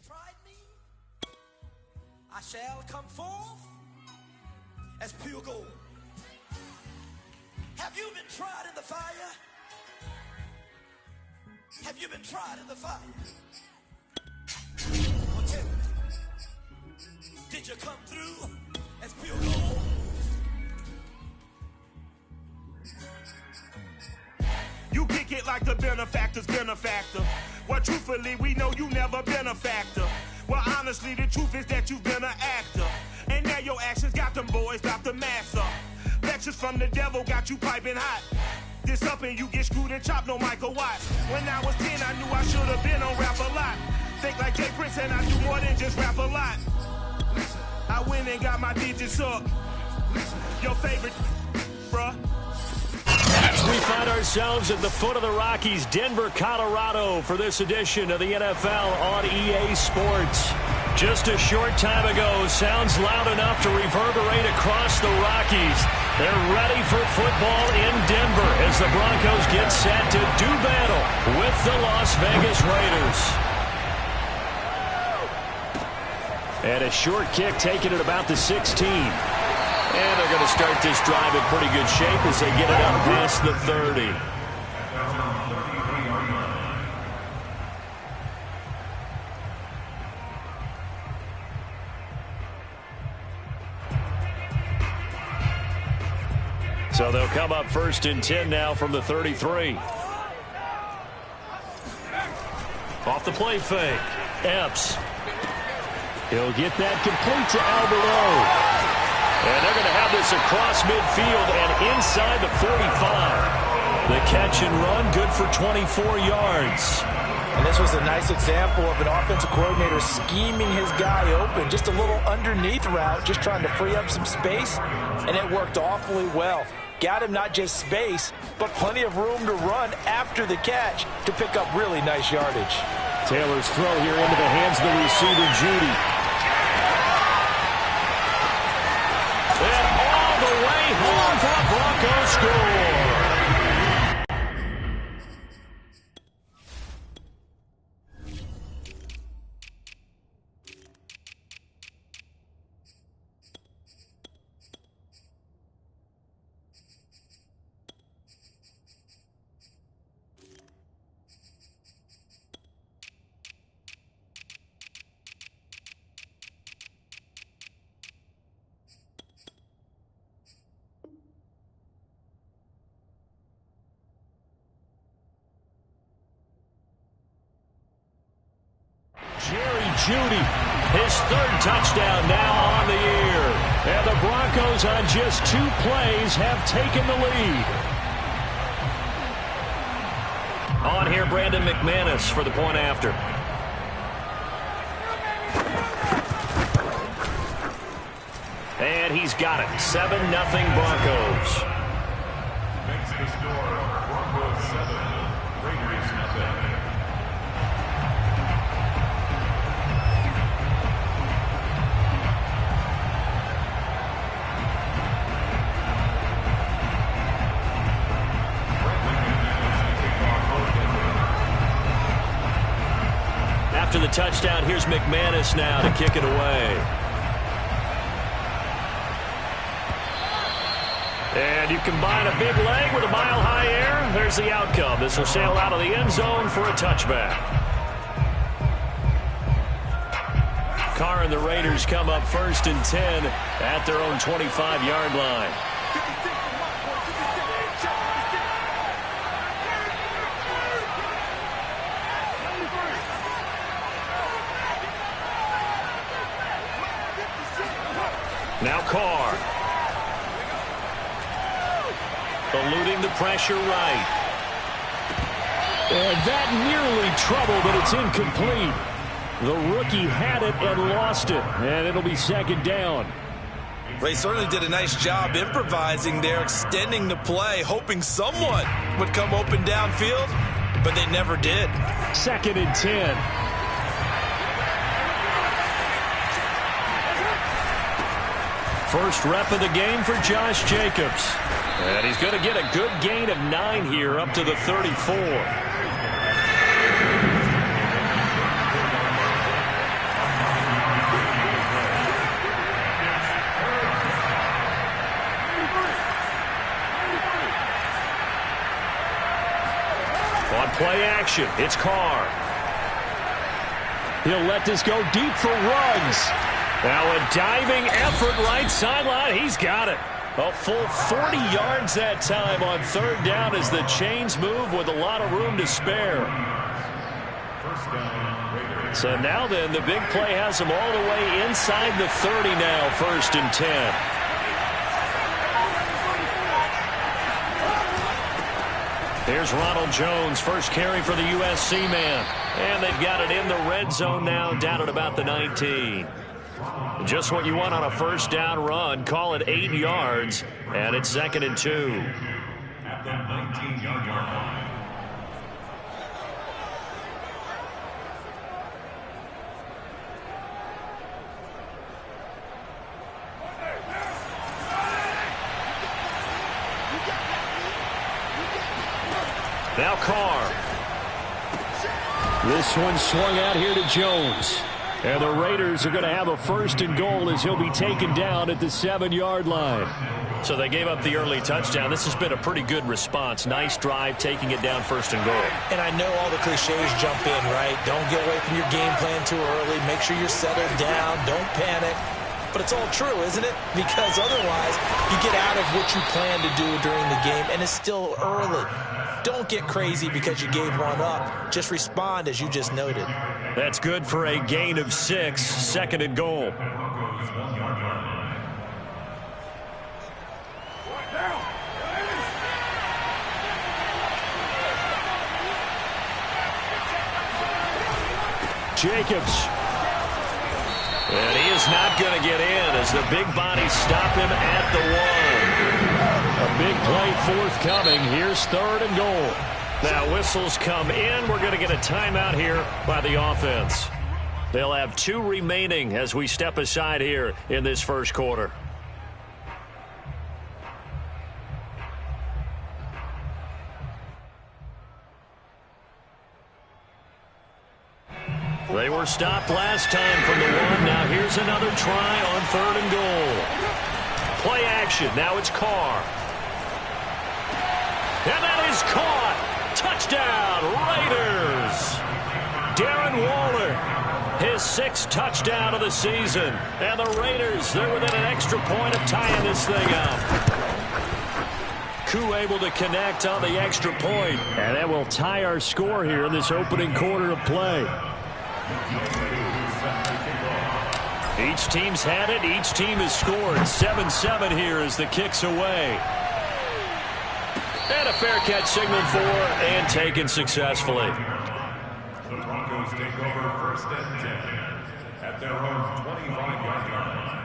Tried me, I shall come forth as pure gold. Have you been tried in the fire? Have you been tried in the fire? Well, tell me, did you come through as pure gold? You kick it like the benefactor's benefactor. Well, truthfully, we know you never been a factor. Well, honestly, the truth is that you've been an actor. And now your actions got them boys about to mass up. Lectures from the devil got you piping hot. This up and you get screwed and chopped, no Michael Watts. When I was 10, I knew I should have been on rap a lot. Think like Jay Prince and I do more than just rap a lot. I went and got my digits up. Your favorite, bruh. We find ourselves at the foot of the Rockies, Denver, Colorado, for this edition of the NFL on EA Sports. Just a short time ago, sounds loud enough to reverberate across the Rockies. They're ready for football in Denver as the Broncos get set to do battle with the Las Vegas Raiders. And a short kick taken at about the 16. And they're going to start this drive in pretty good shape as they get it up past the 30. So they'll come up 1st and 10 now from the 33. Off the play fake. Epps. He'll get that complete to Alberto. And they're going to have this across midfield and inside the 45. The catch and run, good for 24 yards. And this was a nice example of an offensive coordinator scheming his guy open. Just a little underneath route, just trying to free up some space, and it worked awfully well. Got him not just space, but plenty of room to run after the catch to pick up really nice yardage. Taylor's throw here into the hands of the receiver, Judy. And all the way home for a Broncos score. Judy, his 3rd touchdown now on the year. And the Broncos on just 2 plays have taken the lead. On here, Brandon McManus for the point after. And he's got it. 7-0 Broncos. Makes the score Broncos 7, Raiders 0. After the touchdown, here's McManus now to kick it away. And you combine a big leg with a mile-high air, there's the outcome. This will sail out of the end zone for a touchback. Carr and the Raiders come up 1st and 10 at their own 25-yard line. Now Carr. Eluding the pressure right. And that nearly trouble, but it's incomplete. The rookie had it and lost it. And it'll be 2nd down. They certainly did a nice job improvising there, extending the play, hoping someone would come open downfield, but they never did. 2nd and 10. First rep of the game for Josh Jacobs. And he's going to get a good gain of 9 here up to the 34. action. It's Carr. He'll let this go deep for Ruggs. Now a diving effort right sideline. He's got it. A full 40 yards that time on third down as the chains move with a lot of room to spare. So now then, the big play has them all the way inside the 30 now, 1st and 10. Here's Ronald Jones, first carry for the USC man. And they've got it in the red zone now, down at about the 19. Just what you want on a first down run. Call it 8 yards, and it's 2nd and 2. At the 19-yard line. Now Carr. This one swung out here to Jones. And the Raiders are going to have a 1st and goal as he'll be taken down at the 7-yard line. So they gave up the early touchdown. This has been a pretty good response. Nice drive, taking it down 1st and goal. And I know all the cliches jump in, right? Don't get away from your game plan too early. Make sure you're settled down. Don't panic. But it's all true, isn't it? Because otherwise, you get out of what you plan to do during the game, and it's still early. Don't get crazy because you gave one up. Just respond as you just noted. That's good for a gain of 6, 2nd and goal. Jacobs. And he is not going to get in as the big bodies stop him at the 1. A big play forthcoming. Here's 3rd and goal. Now whistles come in. We're going to get a timeout here by the offense. They'll have 2 remaining as we step aside here in this first quarter. They were stopped last time from the 1. Now here's another try on 3rd and goal. Play action. Now it's Carr. And that is caught. Touchdown, Raiders. Darren Waller, his 6th touchdown of the season. And the Raiders, they're within an extra point of tying this thing up. Koo able to connect on the extra point. And that will tie our score here in this opening quarter of play. Each team's had it. Each team has scored. 7-7 here as the kick's away. And a fair catch signaled for and taken successfully. The Broncos take over 1st and 10 at their own 25-yard line.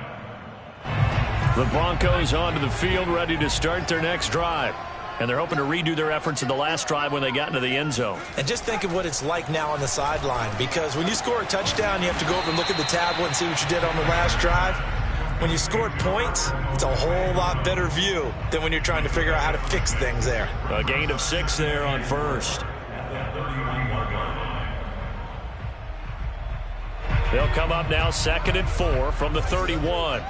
The Broncos onto the field, ready to start their next drive. And they're hoping to redo their efforts in the last drive when they got into the end zone. And just think of what it's like now on the sideline, because when you score a touchdown, you have to go over and look at the tablet and see what you did on the last drive. When you scored points, it's a whole lot better view than when you're trying to figure out how to fix things there. A gain of 6 there on 1st. They'll come up now 2nd and 4 from the 31.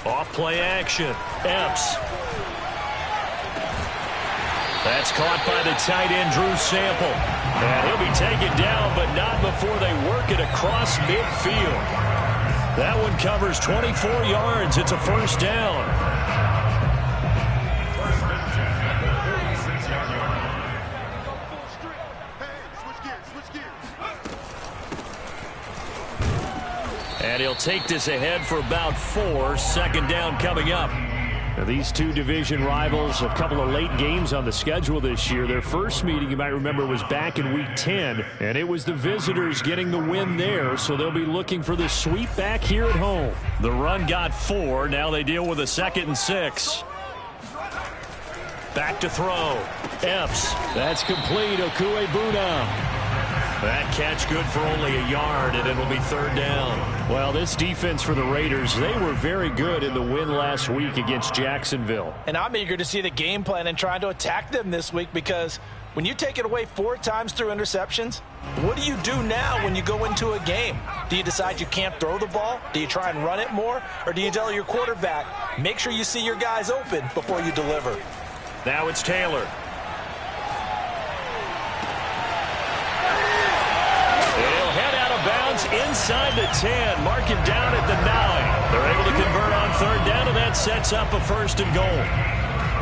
Off play action. Epps. That's caught by the tight end, Drew Sample. And he'll be taken down, but not before they work it across midfield. That one covers 24 yards. It's a 1st down. And he'll take this ahead for about 4. 2nd down coming up. Now these 2 division rivals, a couple of late games on the schedule this year. Their first meeting, you might remember, was back in Week 10, and it was the visitors getting the win there, so they'll be looking for the sweep back here at home. The run got 4. Now they deal with a 2nd and 6. Back to throw. Epps. That's complete. Okuebuna. That catch good for only a yard, and it'll be 3rd down. Well, this defense for the Raiders, they were very good in the win last week against Jacksonville. And I'm eager to see the game plan and trying to attack them this week, because when you take it away 4 times through interceptions, what do you do now when you go into a game? Do you decide you can't throw the ball? Do you try and run it more? Or do you tell your quarterback, make sure you see your guys open before you deliver? Now it's Taylor. inside the 10. Mark it down at the 9. They're able to convert on third down, and that sets up a 1st and goal.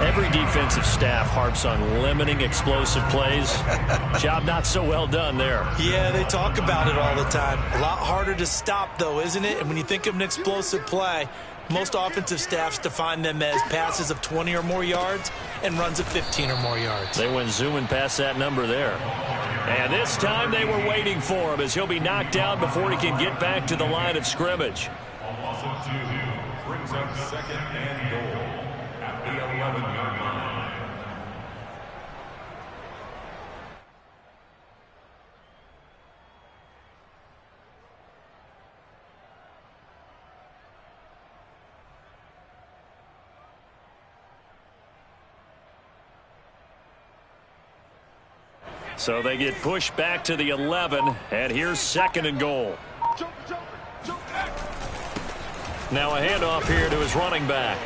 Every defensive staff harps on limiting explosive plays. Job not so well done there. Yeah, they talk about it all the time. A lot harder to stop, though, isn't it? And when you think of an explosive play, most offensive staffs define them as passes of 20 or more yards and runs of 15 or more yards. They went zooming past that number there. And this time they were waiting for him as he'll be knocked down before he can get back to the line of scrimmage. Almost 2 brings up 2nd and goal at the 11-yard line. So they get pushed back to the 11, and here's 2nd and goal. Now a handoff here to his running back.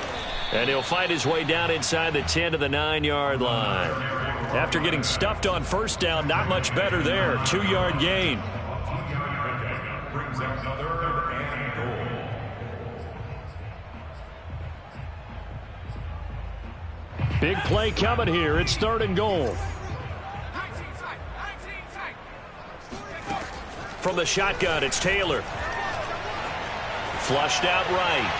And he'll fight his way down inside the 10 to the 9-yard line. After getting stuffed on 1st down, not much better there. 2-yard gain. Brings up 3rd and goal. Big play coming here. It's 3rd and goal. From the shotgun, it's Taylor. Flushed out right.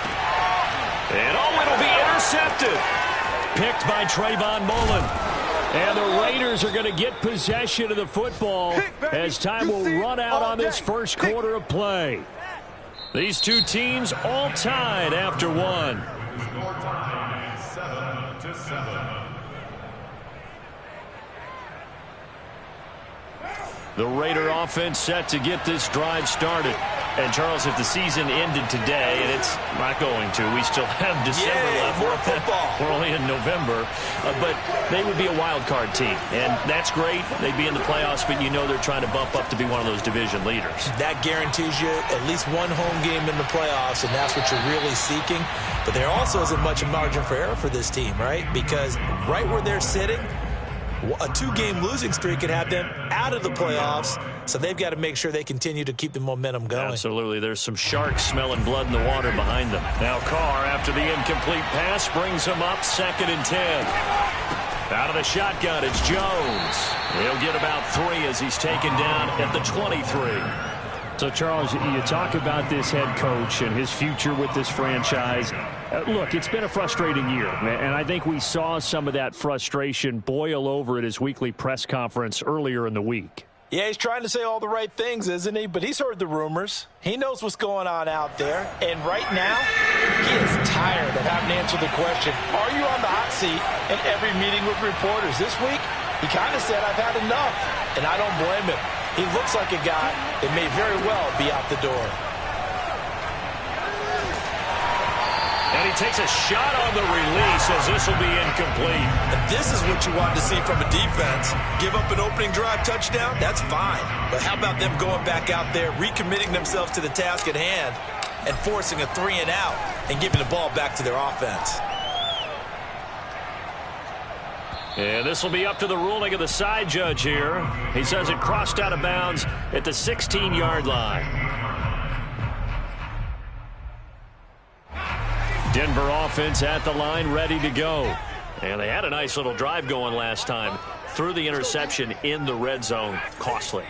And it'll be intercepted. Picked by Trayvon Mullen. And the Raiders are going to get possession of the football as time will run out on this first quarter of play. These two teams all tied after one. The score time is 7-7. The Raider offense set to get this drive started. And, Charles, if the season ended today, and it's not going to, we still have December left. More football. We're only in November. But they would be a wild card team. And that's great. They'd be in the playoffs, but you know they're trying to bump up to be one of those division leaders. That guarantees you at least one home game in the playoffs, and that's what you're really seeking. But there also isn't much margin for error for this team, right? Because right where they're sitting, a 2-game losing streak could have them out of the playoffs, so they've got to make sure they continue to keep the momentum going. Absolutely. There's some sharks smelling blood in the water behind them. Now Carr, after the incomplete pass, brings him up 2nd and 10. Out of the shotgun, it's Jones. He'll get about 3 as he's taken down at the 23. So, Charles, you talk about this head coach and his future with this franchise. Look, it's been a frustrating year, and I think we saw some of that frustration boil over at his weekly press conference earlier in the week. Yeah, he's trying to say all the right things, isn't he? But he's heard the rumors. He knows what's going on out there. And right now, he is tired of having to answer the question, are you on the hot seat in every meeting with reporters? This week, he kind of said, I've had enough. And I don't blame him. He looks like a guy that may very well be out the door. And he takes a shot on the release as this will be incomplete. And this is what you want to see from a defense. Give up an opening drive touchdown, that's fine. But how about them going back out there, recommitting themselves to the task at hand, and forcing a 3-and-out and giving the ball back to their offense? And this will be up to the ruling of the side judge here. He says it crossed out of bounds at the 16-yard line. Denver offense at the line, ready to go. And they had a nice little drive going last time. Threw the interception in the red zone. Costly.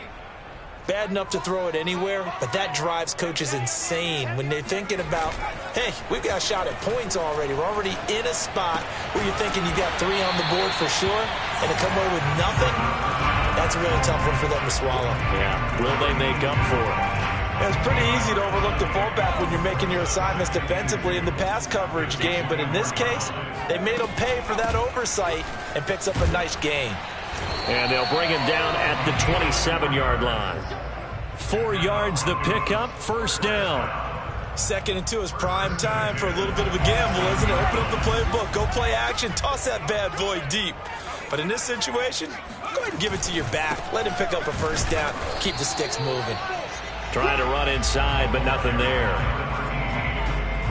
Bad enough to throw it anywhere, but that drives coaches insane when they're thinking about, hey, we've got a shot at points already. We're already in a spot where you're thinking you got 3 on the board for sure, and to come away with nothing, that's a really tough one for them to swallow. Yeah, will they make up for it? It's pretty easy to overlook the fullback when you're making your assignments defensively in the pass coverage game, but in this case, they made him pay for that oversight and picks up a nice gain. And they'll bring him down at the 27-yard line. 4 yards the pickup, 1st down. 2nd and 2 is prime time for a little bit of a gamble, isn't it? Open up the playbook, go play action, toss that bad boy deep. But in this situation, go ahead and give it to your back. Let him pick up a 1st down, keep the sticks moving. Trying to run inside, but nothing there.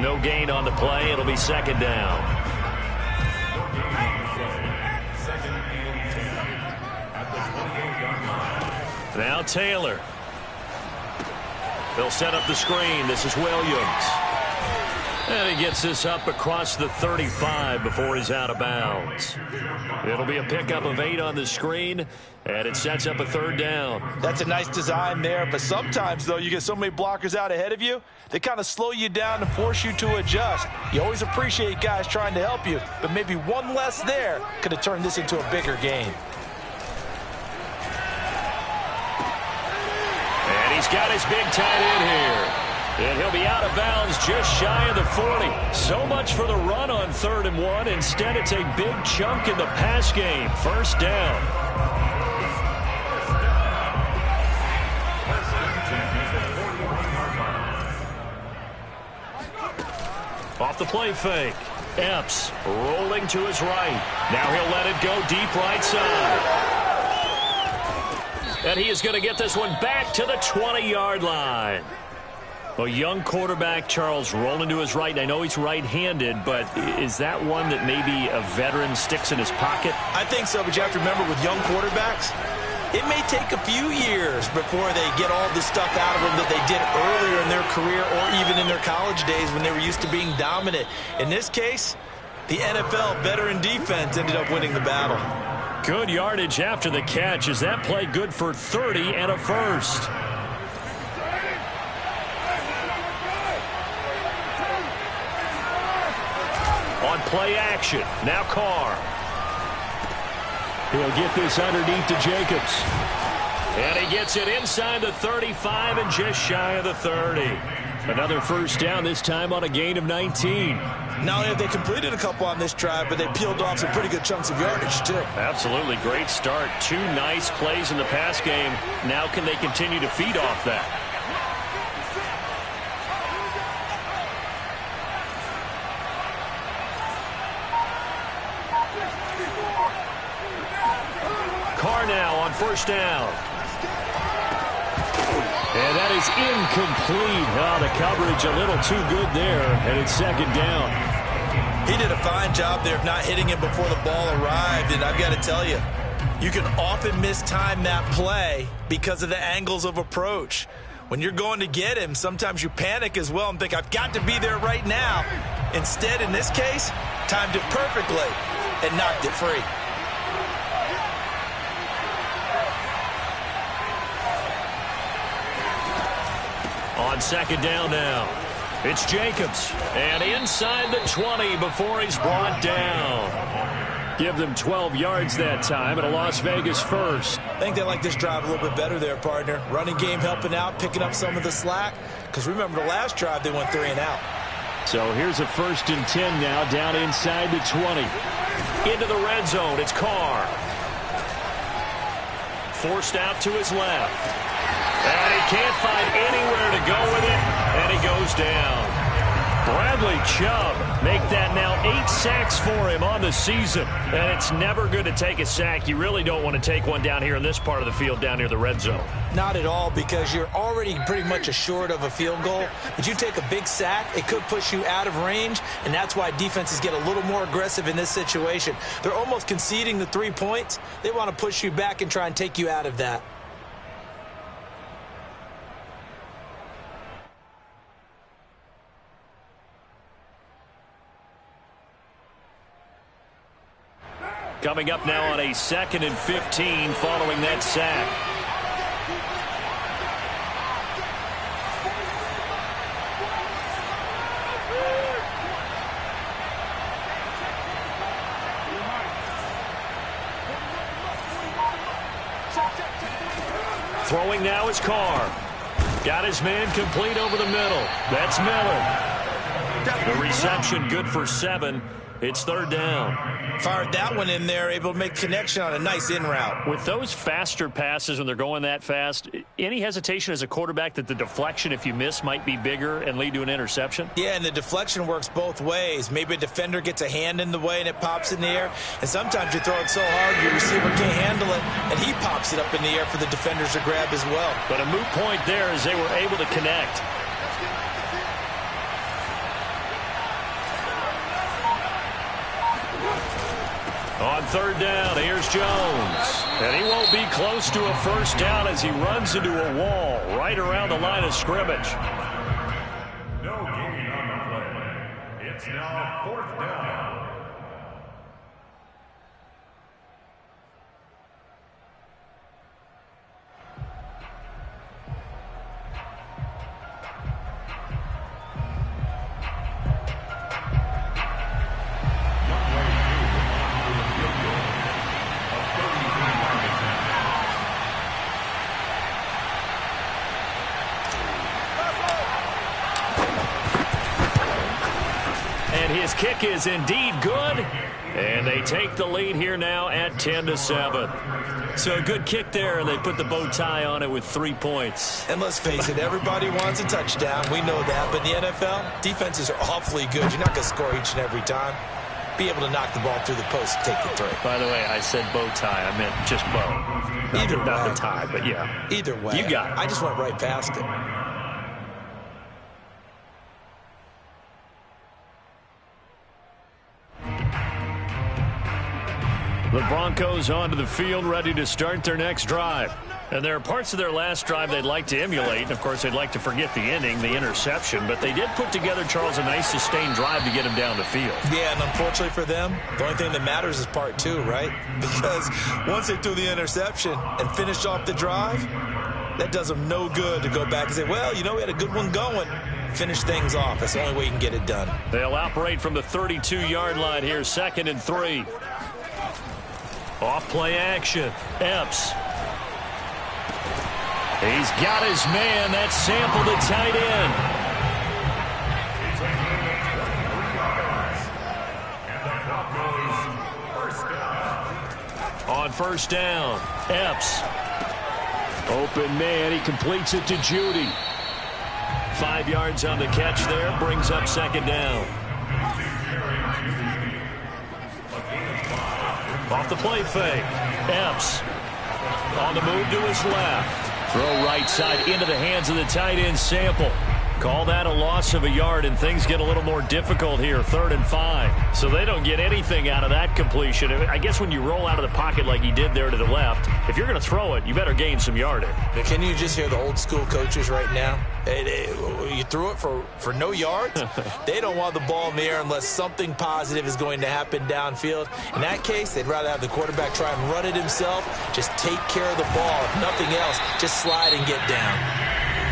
No gain on the play. It'll be 2nd down. Now Taylor. They'll set up the screen. This is Williams. And he gets this up across the 35 before he's out of bounds. It'll be a pickup of 8 on the screen, and it sets up a 3rd down. That's a nice design there, but sometimes, though, you get so many blockers out ahead of you, they kind of slow you down and force you to adjust. You always appreciate guys trying to help you, but maybe one less there could have turned this into a bigger game. And he's got his big tight end here. And he'll be out of bounds just shy of the 40. So much for the run on 3rd and 1. Instead, it's a big chunk in the pass game. 1st down. Off the play fake. Epps rolling to his right. Now he'll let it go deep right side. And he is going to get this one back to the 20-yard line. A young quarterback, Charles, rolling to his right. I know he's right-handed, but is that one that maybe a veteran sticks in his pocket? I think so, but you have to remember with young quarterbacks, it may take a few years before they get all the stuff out of them that they did earlier in their career or even in their college days when they were used to being dominant. In this case, the NFL veteran defense ended up winning the battle. Good yardage after the catch. Is that play good for 30 and a 1st? On play action. Now Carr. He'll get this underneath to Jacobs. And he gets it inside the 35 and just shy of the 30. Another 1st down, this time on a gain of 19. Not only have they completed a couple on this drive, but they peeled off some pretty good chunks of yardage, too. Absolutely. Great start. 2 nice plays in the pass game. Now can they continue to feed off that? Carr now on 1st down. And that is incomplete. Oh, the coverage a little too good there, and it's 2nd down. He did a fine job there of not hitting him before the ball arrived, and I've got to tell you, you can often mistime that play because of the angles of approach. When you're going to get him, sometimes you panic as well and think, I've got to be there right now. Instead, in this case, timed it perfectly and knocked it free. On 2nd down now, it's Jacobs. And inside the 20 before he's brought down. Give them 12 yards that time and a Las Vegas 1st. I think they like this drive a little bit better there, partner. Running game helping out, picking up some of the slack. Because remember, the last drive, they went 3 and out. So here's a 1st and 10 now, down inside the 20. Into the red zone, it's Carr. Forced out to his left. And he can't find anywhere to go with it, and he goes down. Bradley Chubb make that now 8 sacks for him on the season. And it's never good to take a sack. You really don't want to take one down here in this part of the field down near the red zone. Not at all, because you're already pretty much assured of a field goal. But you take a big sack, it could push you out of range, and that's why defenses get a little more aggressive in this situation. They're almost conceding the 3 points. They want to push you back and try and take you out of that. Coming up now on a 2nd and 15 following that sack. Throwing now is Carr. Got his man complete over the middle. That's Miller. The reception good for 7. It's 3rd down. Fired that one in there, able to make connection on a nice in route. With those faster passes when they're going that fast, any hesitation as a quarterback that the deflection, if you miss, might be bigger and lead to an interception? Yeah, and the deflection works both ways. Maybe a defender gets a hand in the way and it pops in the air. And sometimes you throw it so hard your receiver can't handle it, and he pops it up in the air for the defenders to grab as well. But a moot point there as they were able to connect. On third down, here's Jones. And he won't be close to a first down as he runs into a wall right around the line of scrimmage. No gain on the play. It's now 4th down. His kick is indeed good, and they take the lead here now at 10-7. So a good kick there, and they put the bow tie on it with 3 points. And let's face it, everybody wants a touchdown. We know that, but in the NFL, defenses are awfully good. You're not going to score each and every time. Be able to knock the ball through the post and take the three. By the way, I said bow tie. I meant just bow. Either way. Not the tie, but yeah. Either way. You got it. I just went right past it. The Broncos onto the field, ready to start their next drive. And there are parts of their last drive they'd like to emulate. And, of course, they'd like to forget the ending, the interception. But they did put together, Charles, a nice sustained drive to get him down the field. Yeah, and unfortunately for them, the only thing that matters is part 2, right? Because once they threw the interception and finished off the drive, that does them no good to go back and say, well, you know, we had a good one going. Finish things off. That's the only way you can get it done. They'll operate from the 32-yard line here, 2nd and 3. Off play action. Epps. He's got his man. That's Sample to tight end. On first down, Epps. Open man. He completes it to Judy. 5 yards on the catch there. Brings up 2nd down. Off the play fake. Epps on the move to his left. Throw right side into the hands of the tight end, Sample. Call that a loss of a yard, and things get a little more difficult here, 3rd and 5. So they don't get anything out of that completion. I guess when you roll out of the pocket like he did there to the left, if you're going to throw it, you better gain some yardage. Can you just hear the old school coaches right now? You threw it for no yards? They don't want the ball in the air unless something positive is going to happen downfield. In that case, they'd rather have the quarterback try and run it himself. Just take care of the ball. If nothing else, just slide and get down.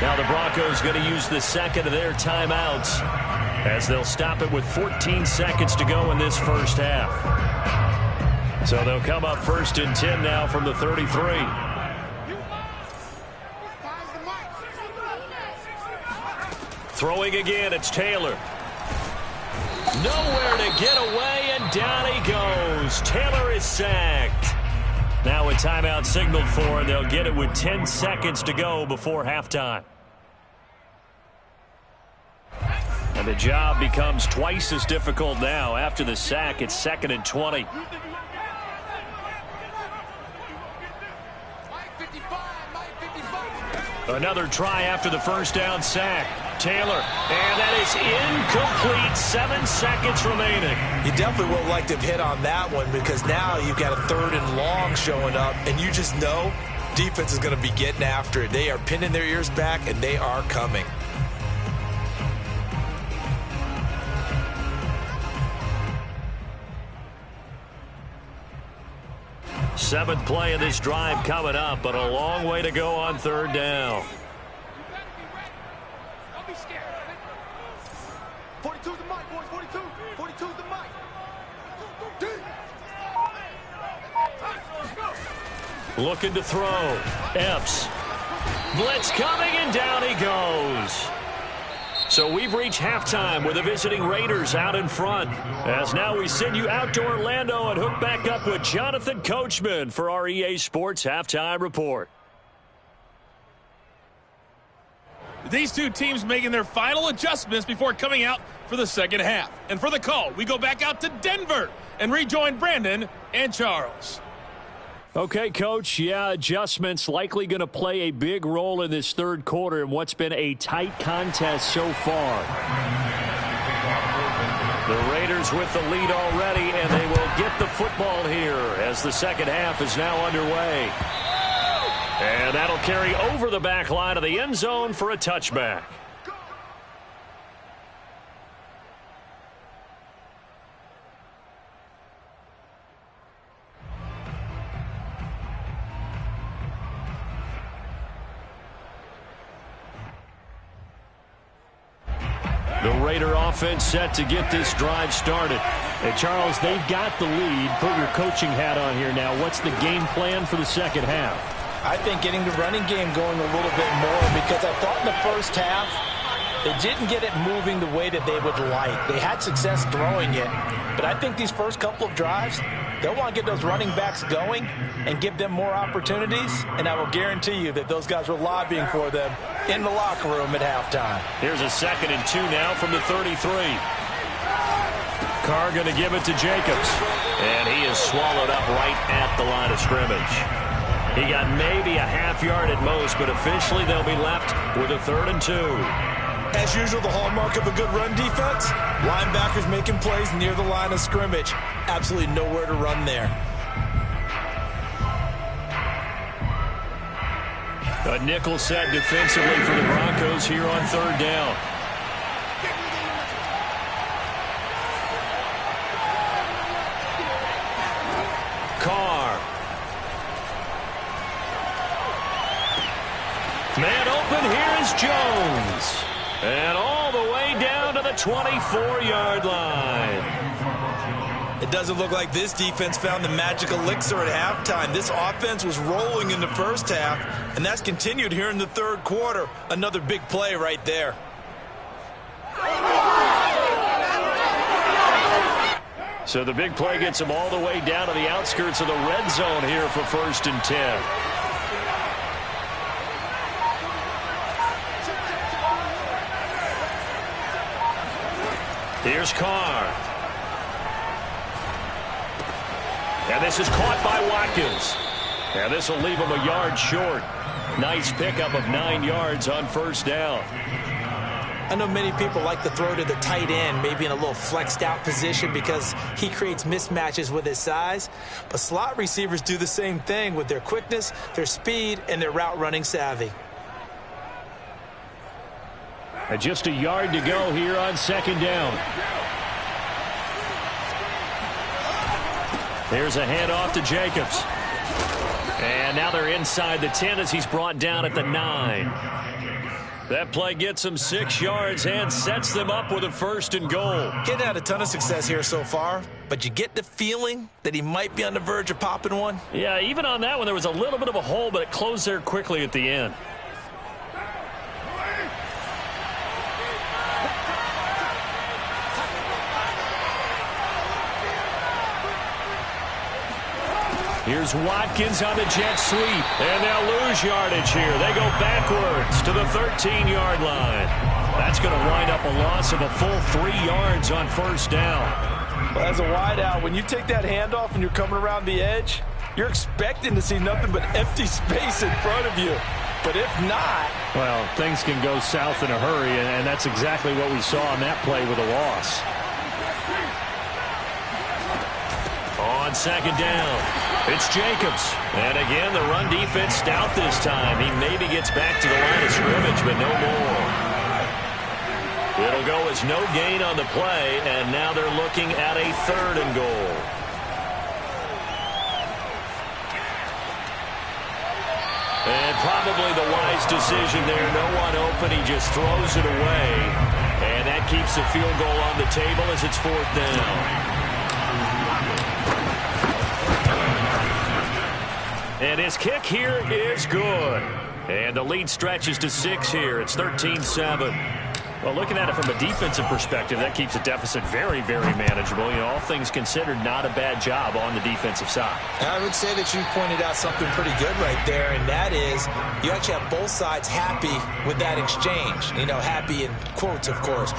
Now the Broncos going to use the second of their timeouts as they'll stop it with 14 seconds to go in this first half. So they'll come up 1st and 10 now from the 33. Throwing again, it's Taylor. Nowhere to get away, and down he goes. Taylor is sacked. Now a timeout signaled for, and they'll get it with 10 seconds to go before halftime. And the job becomes twice as difficult now. After the sack, it's 2nd and 20. Another try after the first down sack. Taylor, and that is incomplete. 7 seconds remaining. You definitely would like to have hit on that one because now you've got a 3rd and long showing up, and you just know defense is going to be getting after it. They are pinning their ears back, and they are coming. Seventh play of this drive coming up, but a long way to go on 3rd down. 42's the mic, boys. 42. 42's the mic. Looking to throw. Epps. Blitz coming, and down he goes. So we've reached halftime with the visiting Raiders out in front. As now we send you out to Orlando and hook back up with Jonathan Coachman for our EA Sports Halftime Report. These two teams making their final adjustments before coming out for the second half. And for the call, we go back out to Denver and rejoin Brandon and Charles. Okay, Coach, yeah, adjustments likely going to play a big role in this third quarter in what's been a tight contest so far. The Raiders with the lead already, and they will get the football here as the second half is now underway. And that'll carry over the back line of the end zone for a touchback. The Raider offense set to get this drive started. Hey, Charles, they've got the lead. Put your coaching hat on here now. What's the game plan for the second half? I think getting the running game going a little bit more, because I thought in the first half they didn't get it moving the way that they would like. They had success throwing it, but I think these first couple of drives, they'll want to get those running backs going and give them more opportunities, and I will guarantee you that those guys were lobbying for them in the locker room at halftime. Here's a 2nd and 2 now from the 33. Carr going to give it to Jacobs, and he is swallowed up right at the line of scrimmage. He got maybe a half yard at most, but officially they'll be left with a 3rd and 2. As usual, the hallmark of a good run defense, linebackers making plays near the line of scrimmage. Absolutely nowhere to run there. A nickel set defensively for the Broncos here on 3rd down. Carr. Man open, here is Jones. And all the way down to the 24-yard line. It doesn't look like this defense found the magic elixir at halftime. This offense was rolling in the first half, and that's continued here in the third quarter. Another big play right there. So the big play gets them all the way down to the outskirts of the red zone here for 1st and 10. Here's Carr. And this is caught by Watkins. And this will leave him a yard short. Nice pickup of 9 yards on 1st down. I know many people like to throw to the tight end, maybe in a little flexed out position because he creates mismatches with his size. But slot receivers do the same thing with their quickness, their speed, and their route running savvy. And just a yard to go here on 2nd down. Here's a handoff to Jacobs. And now they're inside the 10 as he's brought down at the 9. That play gets him 6 yards and sets them up with a 1st and goal. He's had a ton of success here so far, but you get the feeling that he might be on the verge of popping one. Yeah, even on that one, there was a little bit of a hole, but it closed there quickly at the end. Here's Watkins on the jet sweep, and they'll lose yardage here. They go backwards to the 13-yard line. That's going to wind up a loss of a full 3 yards on 1st down. Well, as a wideout, when you take that handoff and you're coming around the edge, you're expecting to see nothing but empty space in front of you. But if not... Well, things can go south in a hurry, and that's exactly what we saw on that play with a loss. On 2nd down. It's Jacobs. And again, the run defense stout this time. He maybe gets back to the line of scrimmage, but no more. It'll go as no gain on the play, and now they're looking at a 3rd and goal. And probably the wise decision there. No one open. He just throws it away. And that keeps the field goal on the table as it's 4th down. And his kick here is good. And the lead stretches to 6 here. It's 13-7. Well, looking at it from a defensive perspective, that keeps the deficit very, very manageable. You know, all things considered, not a bad job on the defensive side. I would say that you've pointed out something pretty good right there, and that is you actually have both sides happy with that exchange. You know, happy in quotes, of course.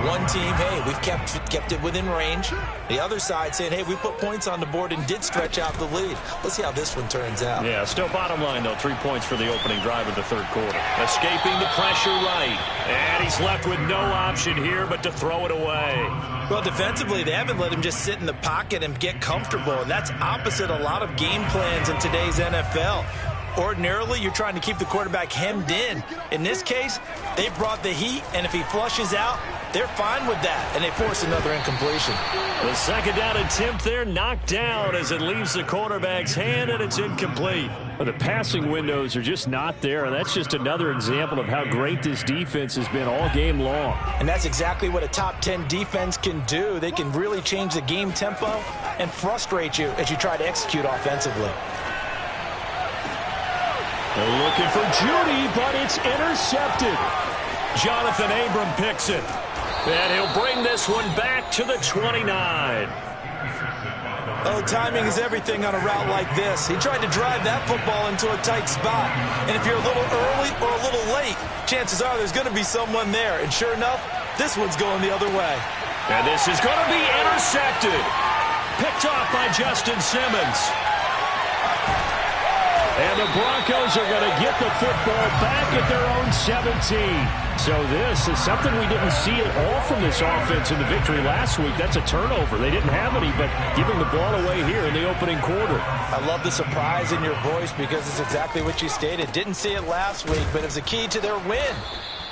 One team, hey, we've kept it within range. The other side saying, hey, we put points on the board and did stretch out the lead. Let's see how this one turns out. Yeah, still bottom line, though, 3 points for the opening drive of the third quarter. Escaping the pressure right, and he's left left with no option here but to throw it away. Well, defensively, they haven't let him just sit in the pocket and get comfortable, and that's opposite a lot of game plans in today's NFL. Ordinarily, you're trying to keep the quarterback hemmed in. In this case, they brought the heat, and if he flushes out, they're fine with that, and they force another incompletion. The second down attempt there knocked down as it leaves the quarterback's hand, and it's incomplete. Well, the passing windows are just not there, and that's just another example of how great this defense has been all game long. And that's exactly what a top 10 defense can do. They can really change the game tempo and frustrate you as you try to execute offensively. They're looking for Judy, but it's intercepted. Jonathan Abram picks it. And he'll bring this one back to the 29. Oh, timing is everything on a route like this. He tried to drive that football into a tight spot. And if you're a little early or a little late, chances are there's going to be someone there. And sure enough, this one's going the other way. And this is going to be intercepted. Picked off by Justin Simmons. And the Broncos are going to get the football back at their own 17. So this is something we didn't see at all from this offense in the victory last week. That's a turnover. They didn't have any, but giving the ball away here in the opening quarter. I love the surprise in your voice because it's exactly what you stated. Didn't see it last week, but it was a key to their win.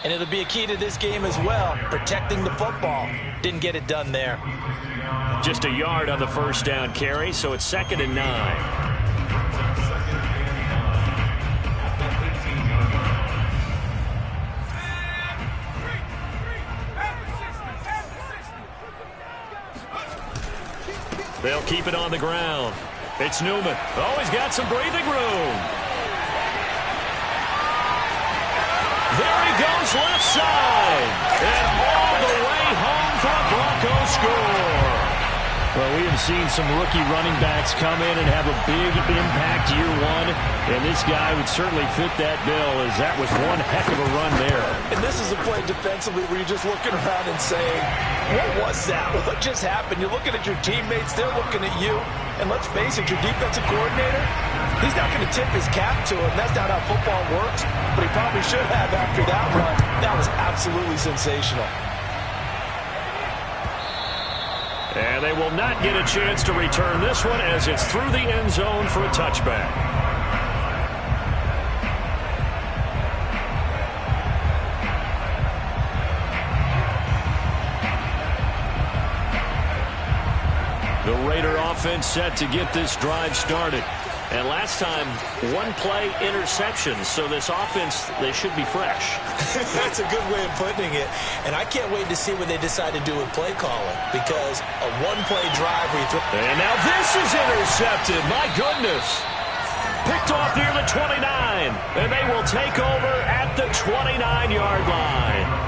And it'll be a key to this game as well, protecting the football. Didn't get it done there. Just a yard on the first down carry, so it's 2nd and 9. They'll keep it on the ground. It's Newman. Oh, he's got some breathing room. There he goes left side. And all the way home for a Broncos score. Well, we have seen some rookie running backs come in and have a big impact year one, and this guy would certainly fit that bill, as that was one heck of a run there. And this is a play defensively where you're just looking around and saying, what was that? What just happened? You're looking at your teammates, they're looking at you, and let's face it, your defensive coordinator, he's not going to tip his cap to it. That's not how football works, but he probably should have after that run. That was absolutely sensational. And they will not get a chance to return this one as it's through the end zone for a touchback. The Raider offense set to get this drive started. And last time, one play interception. So this offense, they should be fresh. That's a good way of putting it. And I can't wait to see what they decide to do with play calling. Because a one-play drive where you throw... And now this is intercepted. My goodness. Picked off near the 29. And they will take over at the 29-yard line.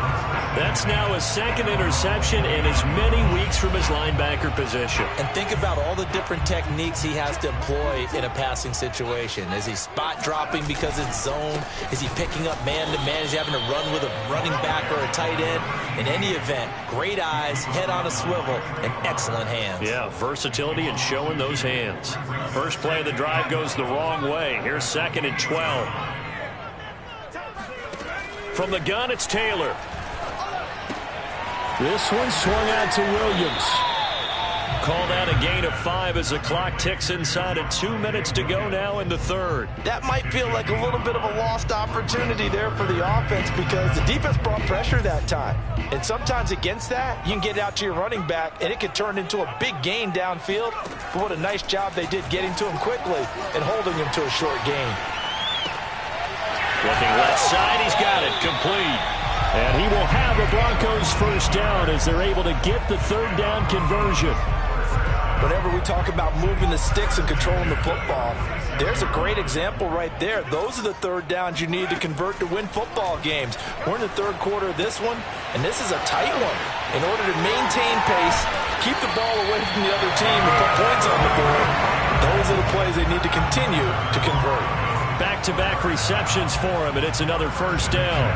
That's now his second interception in as many weeks from his linebacker position. And think about all the different techniques he has to employ in a passing situation. Is he spot dropping because it's zone? Is he picking up man-to-man? Is he having to run with a running back or a tight end? In any event, great eyes, head on a swivel, and excellent hands. Yeah, versatility and showing those hands. First play of the drive goes the wrong way. Here's 2nd and 12. From the gun, it's Taylor. This one swung out to Williams. Call that a gain of 5 as the clock ticks inside of 2 minutes to go now in the third. That might feel like a little bit of a lost opportunity there for the offense because the defense brought pressure that time. And sometimes against that, you can get out to your running back, and it could turn into a big gain downfield. But what a nice job they did getting to him quickly and holding him to a short gain. Looking left side, he's got it, complete. And he will have a Broncos first down as they're able to get the third down conversion. Whenever we talk about moving the sticks and controlling the football, there's a great example right there. Those are the third downs you need to convert to win football games. We're in the third quarter of this one, and this is a tight one. In order to maintain pace, keep the ball away from the other team and put points on the board, those are the plays they need to continue to convert. Back-to-back receptions for him, and it's another first down.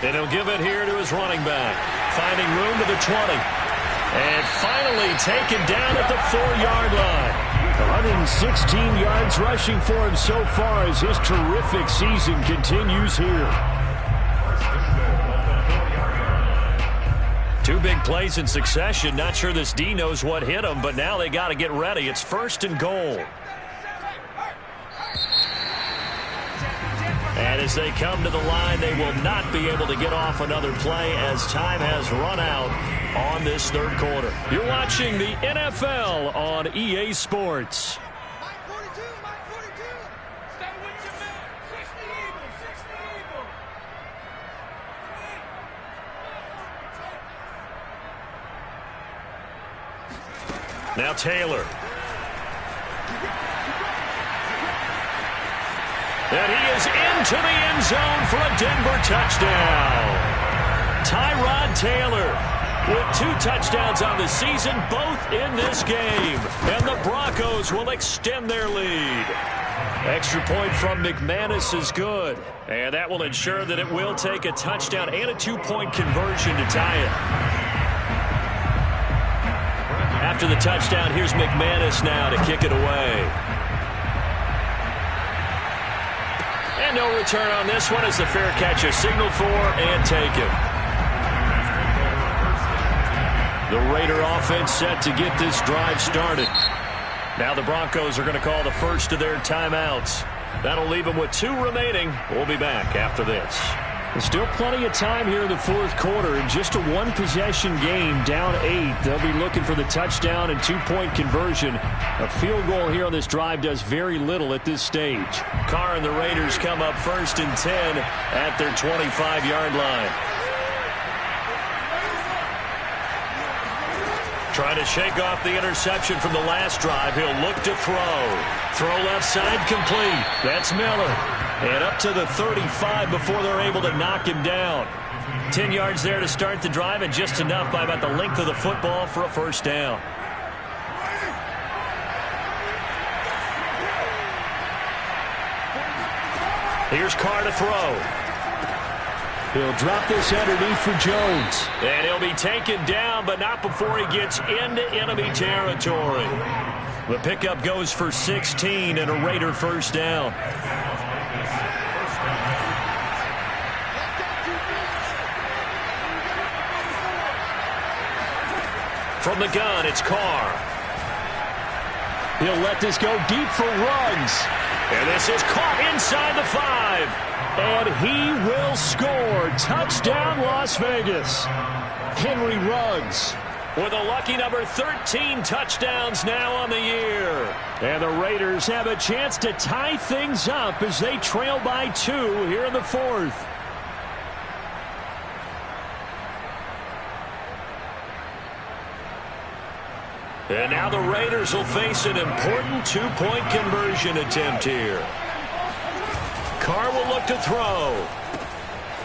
And he'll give it here to his running back. Finding room to the 20. And finally taken down at the 4-yard line. 116 yards rushing for him so far as his terrific season continues here. 2 big plays in succession. Not sure this D knows what hit him, but now they got to get ready. It's 1st and goal. And as they come to the line, they will not be able to get off another play as time has run out on this 3rd quarter. You're watching the NFL on EA Sports. Now Taylor. And he is into the end zone for a Denver touchdown. Tyrod Taylor with 2 touchdowns on the season, both in this game. And the Broncos will extend their lead. Extra point from McManus is good. And that will ensure that it will take a touchdown and a 2-point conversion to tie it. After the touchdown, here's McManus now to kick it away. And no return on this one as the fair catch is signaled for and taken. The Raider offense set to get this drive started. Now the Broncos are going to call the first of their timeouts. That'll leave them with 2 remaining. We'll be back after this. There's still plenty of time here in the 4th quarter. In just a 1-possession game, down 8. They'll be looking for the touchdown and 2-point conversion. A field goal here on this drive does very little at this stage. Carr and the Raiders come up 1st and 10 at their 25-yard line. Trying to shake off the interception from the last drive. He'll look to throw. Throw left side complete. That's Miller. And up to the 35 before they're able to knock him down. 10 yards there to start the drive, and just enough by about the length of the football for a 1st down. Here's Carr to throw. He'll drop this underneath for Jones. And he'll be taken down, but not before he gets into enemy territory. The pickup goes for 16 and a Raider 1st down. From the gun, it's Carr. He'll let this go deep for Ruggs. And this is caught inside the 5. And he will score. Touchdown, Las Vegas. Henry Ruggs. With a lucky number 13 touchdowns now on the year. And the Raiders have a chance to tie things up as they trail by 2 here in the 4th. And now the Raiders will face an important 2-point conversion attempt here. Carr will look to throw.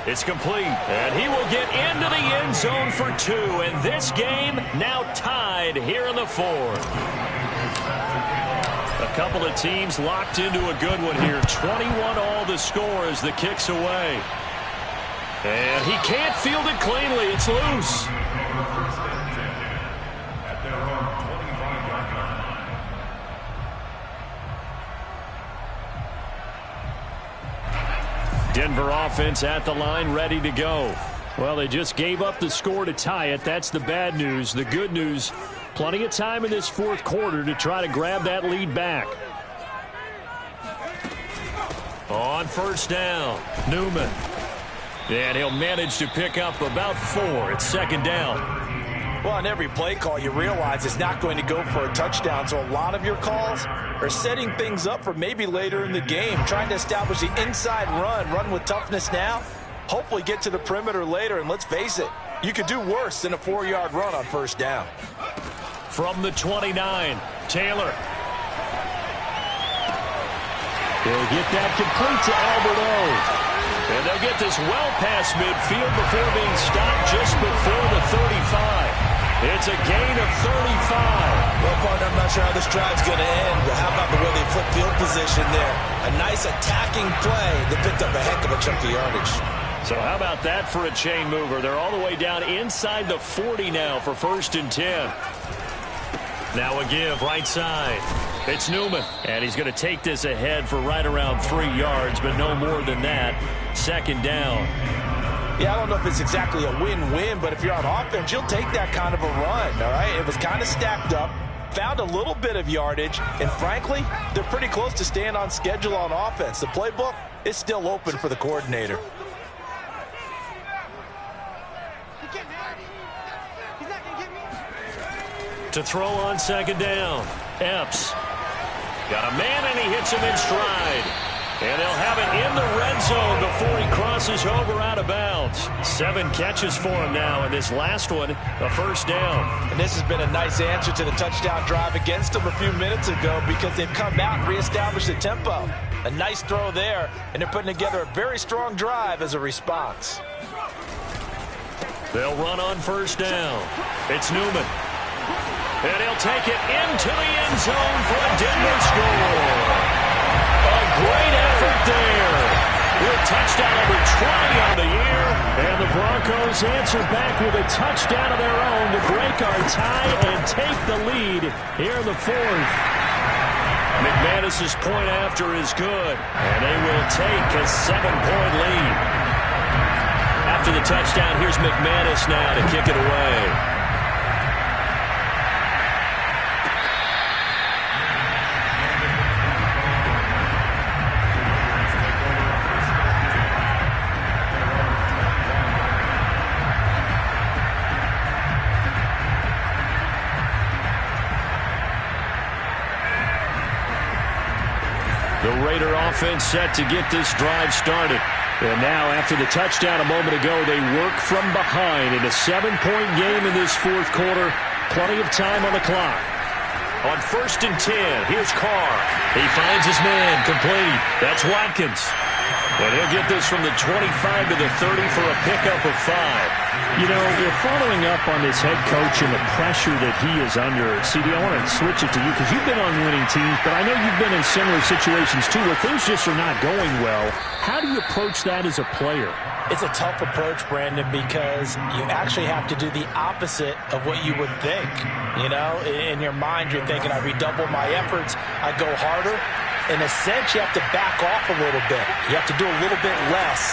It's complete. And he will get into the end zone for 2. And this game now tied here in the 4th. A couple of teams locked into a good one here. 21 all the score as the kick's away. And he can't field it cleanly. It's loose. Denver offense at the line, ready to go. Well, they just gave up the score to tie it. That's the bad news. The good news, plenty of time in this 4th quarter to try to grab that lead back. On 1st down, Newman. And he'll manage to pick up about 4. It's 2nd down. Well, on every play call, you realize it's not going to go for a touchdown, so a lot of your calls are setting things up for maybe later in the game, trying to establish the inside run with toughness now, hopefully get to the perimeter later, and let's face it, you could do worse than a 4-yard run on 1st down. From the 29, Taylor. They'll get that complete to Alberto. And they'll get this well past midfield before being stopped just before the 35. It's a gain of 35. Well, partner, I'm not sure how this drive's going to end, but how about the way they flip field position there? A nice attacking play that picked up a heck of a chunk of yardage. So how about that for a chain mover? They're all the way down inside the 40 now for 1st and 10. Now a give right side. It's Newman, and he's going to take this ahead for right around 3 yards, but no more than that. 2nd down. Yeah, I don't know if it's exactly a win-win, but if you're on offense, you'll take that kind of a run, all right? It was kind of stacked up, found a little bit of yardage, and frankly, they're pretty close to staying on schedule on offense. The playbook is still open for the coordinator. To throw on 2nd down. Epps. Got a man, and he hits him in stride. And they'll have it in the red zone before he crosses over out of bounds. 7 catches for him now, and this last one, a 1st down. And this has been a nice answer to the touchdown drive against them a few minutes ago because they've come out and reestablished the tempo. A nice throw there, and they're putting together a very strong drive as a response. They'll run on 1st down. It's Newman. And he'll take it into the end zone for a Denver score. A great effort there. With touchdown number 20 on the year. And the Broncos answer back with a touchdown of their own to break our tie and take the lead here in the 4th. McManus's point after is good. And they will take a 7-point lead. After the touchdown, here's McManus now to kick it away. The Raider offense set to get this drive started. And now, after the touchdown a moment ago, they work from behind in a 7-point game in this 4th quarter. Plenty of time on the clock. On 1st and 10, here's Carr. He finds his man, complete. That's Watkins. And he'll get this from the 25 to the 30 for a pickup of 5. You know, you're following up on this head coach and the pressure that he is under. CD, I want to switch it to you because you've been on winning teams, but I know you've been in similar situations too where things just are not going well. How do you approach that as a player? It's a tough approach, Brandon, because you actually have to do the opposite of what you would think. You know, in your mind, you're thinking, I redouble my efforts, I go harder. In a sense, you have to back off a little bit. You have to do a little bit less.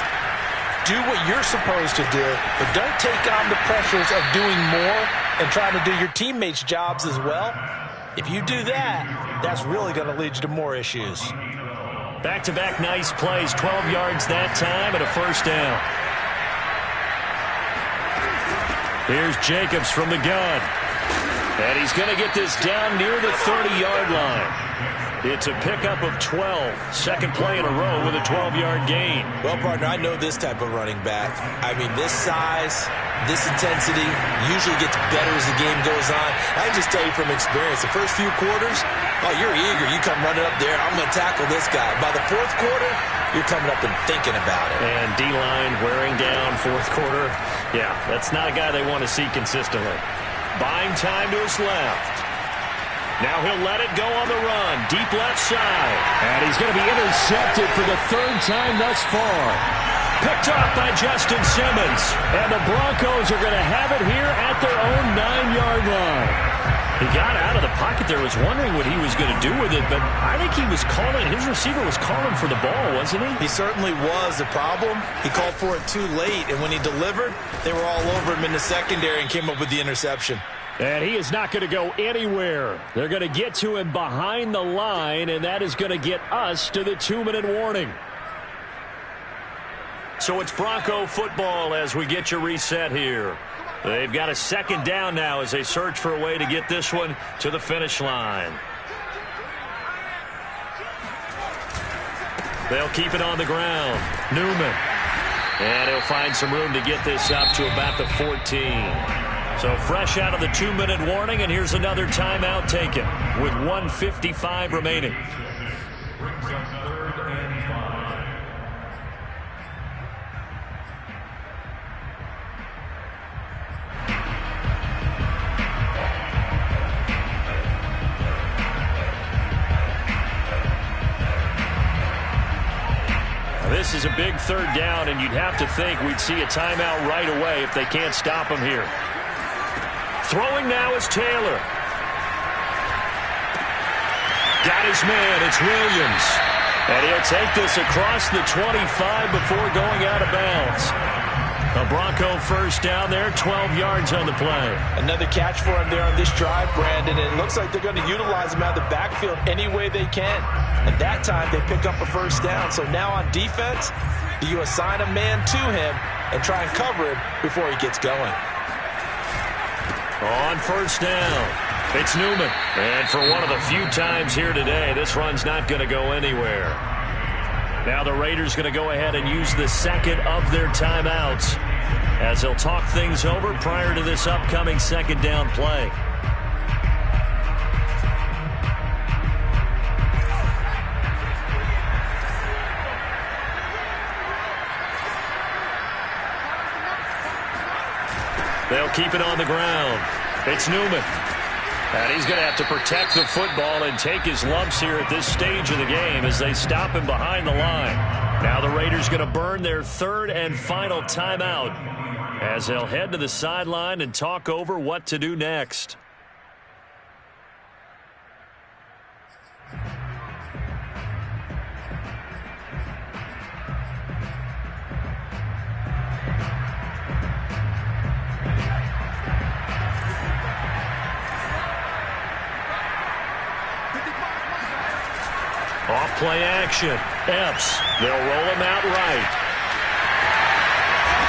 Do what you're supposed to do, but don't take on the pressures of doing more and trying to do your teammates' jobs as well. If you do that, that's really going to lead you to more issues. Back-to-back nice plays, 12 yards that time and a 1st down. Here's Jacobs from the gun. And he's going to get this down near the 30-yard line. It's a pickup of 12. 2nd play in a row with a 12-yard gain. Well, partner, I know this type of running back. I mean, this size, this intensity usually gets better as the game goes on. I can just tell you from experience, the first few quarters, oh, you're eager. You come running up there, I'm going to tackle this guy. By the 4th quarter, you're coming up and thinking about it. And D-line wearing down 4th quarter. Yeah, that's not a guy they want to see consistently. Buying time to his left. Now he'll let it go on the run. Deep left side. And he's going to be intercepted for the 3rd time thus far. Picked up by Justin Simmons. And the Broncos are going to have it here at their own 9-yard line. He got out of the pocket there, was wondering what he was going to do with it, but I think he was calling, his receiver was calling for the ball, wasn't he? He certainly was. The problem, he called for it too late, and when he delivered, they were all over him in the secondary and came up with the interception. And he is not going to go anywhere. They're going to get to him behind the line, and that is going to get us to the 2-minute warning. So it's Bronco football as we get you reset here. They've got a 2nd down now as they search for a way to get this one to the finish line. They'll keep it on the ground. Newman. And he'll find some room to get this up to about the 14. So fresh out of the 2-minute warning, and here's another timeout taken with 1:55 remaining. Brings up 3rd and 5. This This is a big third down, and you'd have to think we'd see a timeout right away if they can't stop him here. Throwing now is Taylor. Got his man. It's Williams. And he'll take this across the 25 before going out of bounds. A Bronco first down there, 12 yards on the play. Another catch for him there on this drive, Brandon, and it looks like they're going to utilize him out of the backfield any way they can. And that time, they pick up a first down. So now on defense, do you assign a man to him and try and cover him before he gets going? On first down, it's Newman. And for one of the few times here today, this run's not going to go anywhere. Now the Raiders going to go ahead and use the second of their timeouts as they'll talk things over prior to this upcoming second down play. They'll keep it on the ground. It's Newman. And he's going to have to protect the football and take his lumps here at this stage of the game as they stop him behind the line. Now the Raiders going to burn their third and final timeout as they'll head to the sideline and talk over what to do next. Off play action. Epps. They'll roll him out right.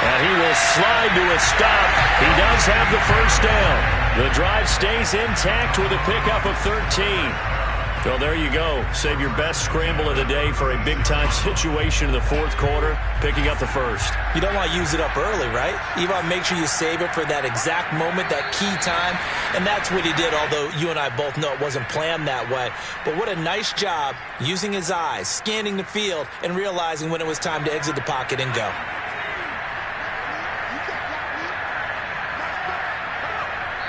And he will slide to a stop. He does have the first down. The drive stays intact with a pickup of 13. Well, there you go. Save your best scramble of the day for a big-time situation in the fourth quarter, picking up the first. You don't want to use it up early, right? You want to make sure you save it for that exact moment, that key time. And that's what he did, although you and I both know it wasn't planned that way. But what a nice job using his eyes, scanning the field, and realizing when it was time to exit the pocket and go.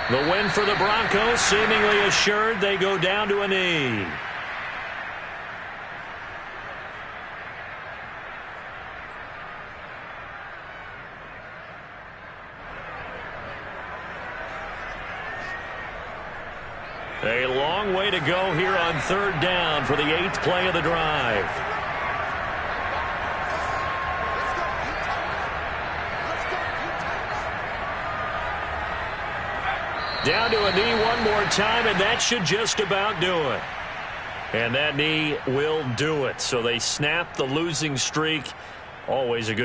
The win for the Broncos, seemingly assured. They go down to a knee. A long way to go here on third down for the 8th play of the drive. Down to a knee one more time, and that should just about do it. And that knee will do it. So they snap the losing streak. Always a good